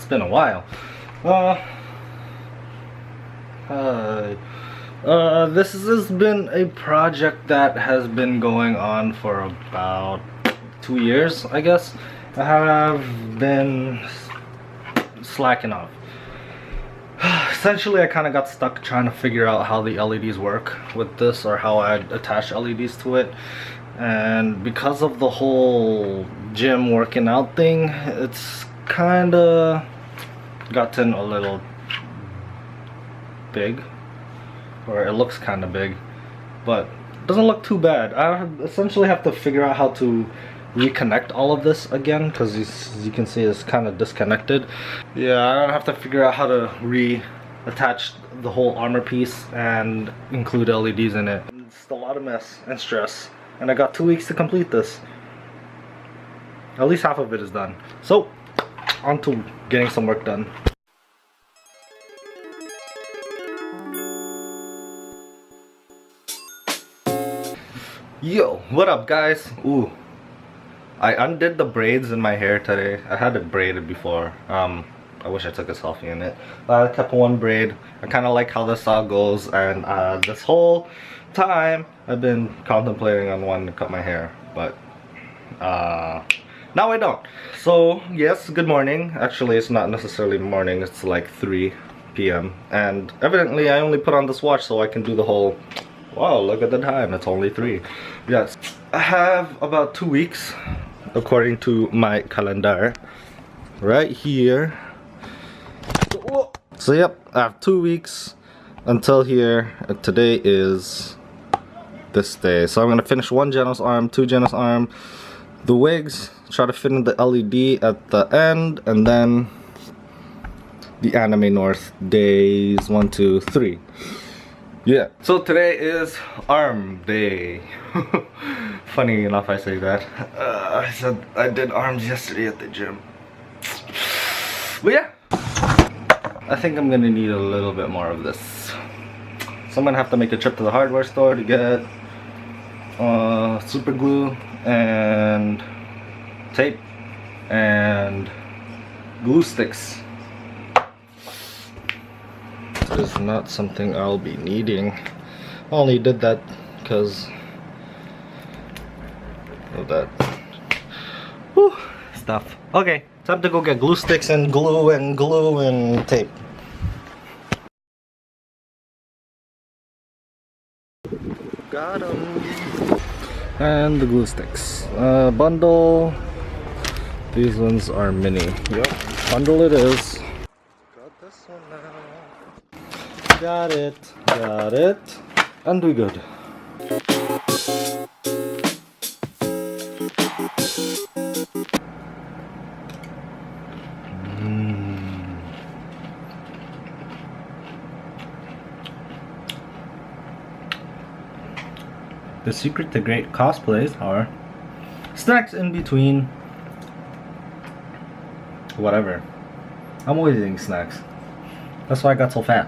it's been a while. This has been a project that has been going on for about 2 years, I guess. I have been slacking off. Essentially, I kind of got stuck trying to figure out how the LEDs work with this, or how I attach LEDs to it. And because of the whole gym working out thing, it's kind of gotten a little big, or it looks kind of big, but it doesn't look too bad. I essentially have to figure out how to reconnect all of this again, because you can see it's kind of disconnected. Yeah, I have to figure out how to reattach the whole armor piece and include LEDs in it. It's a lot of mess and stress, and I got 2 weeks to complete this. At least half of it is done. So, on to getting some work done. Yo, what up guys? Ooh, I undid the braids in my hair today. I had it braided before. I wish I took a selfie in it. I kept one braid. I kind of like how this all goes, and this whole time I've been contemplating on wanting to cut my hair, but now I don't. So yes, good morning. Actually, it's not necessarily morning. It's like 3 p.m. and evidently I only put on this watch so I can do the whole, wow, look at the time, it's only 3. Yes, I have about 2 weeks according to my calendar right here. So yep, I have 2 weeks until here. Today is this day, so I'm gonna finish 1 Genos arm, 2 Genos arm, the wigs, try to fit in the LED at the end, and then the Anime North days 1, 2, 3. Yeah, so today is arm day. Funny enough I say that. I said I did arms yesterday at the gym. But yeah, I think I'm gonna need a little bit more of this. So I'm gonna have to make a trip to the hardware store to get super glue and tape and glue sticks. Is not something I'll be needing. I only did that because of that stuff. Okay, time to go get glue sticks and glue and tape. Got 'em. And the glue sticks. Bundle. These ones are mini. Yep, bundle it is. Got this one now. Got it, and we good. The secret to great cosplays are snacks in between. Whatever. I'm always eating snacks. That's why I got so fat.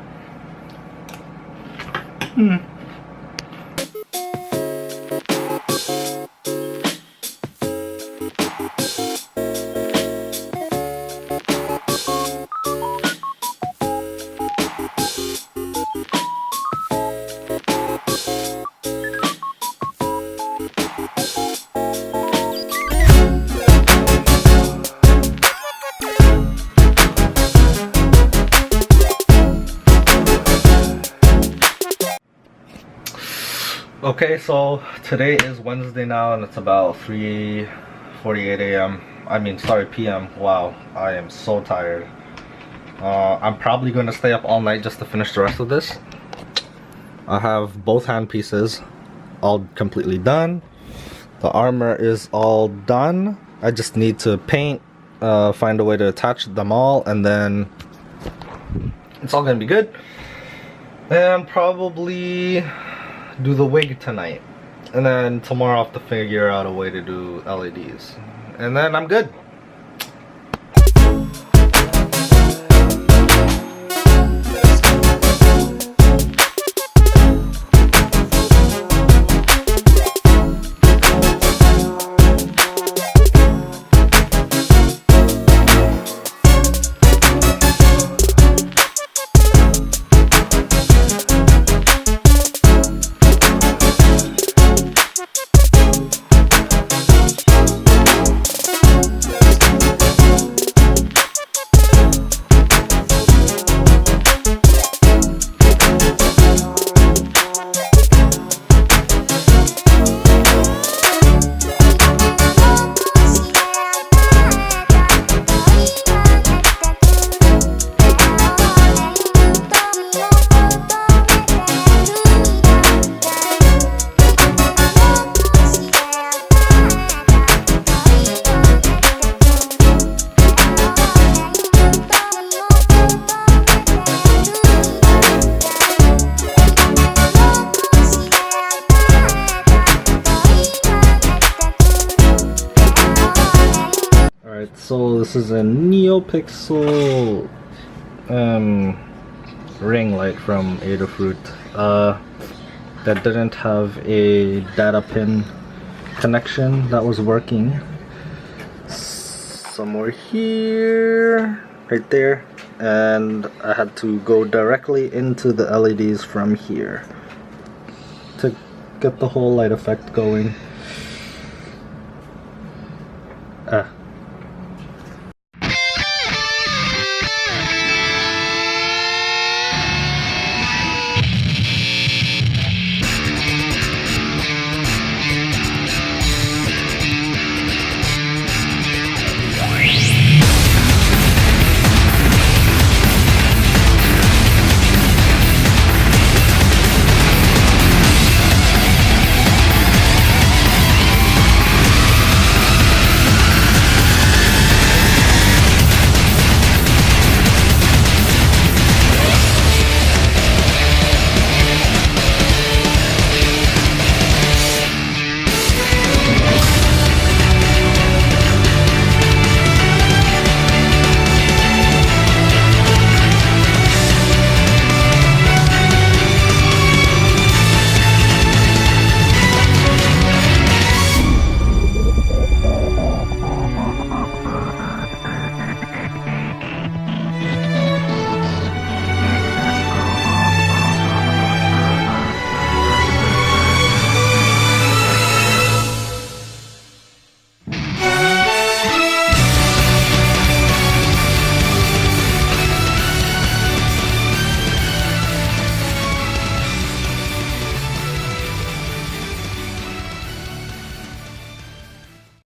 Okay, so today is Wednesday now, and it's about 3:48 a.m. I mean, sorry, p.m. Wow, I am so tired. I'm probably going to stay up all night just to finish the rest of this. I have both hand pieces all completely done. The armor is all done. I just need to paint, find a way to attach them all, and then it's all gonna be good. And probably do the wig tonight, and then tomorrow I'll have to figure out a way to do LEDs, and then I'm good. So this is a NeoPixel ring light from Adafruit that didn't have a data pin connection that was working. Somewhere here, right there, and I had to go directly into the LEDs from here to get the whole light effect going.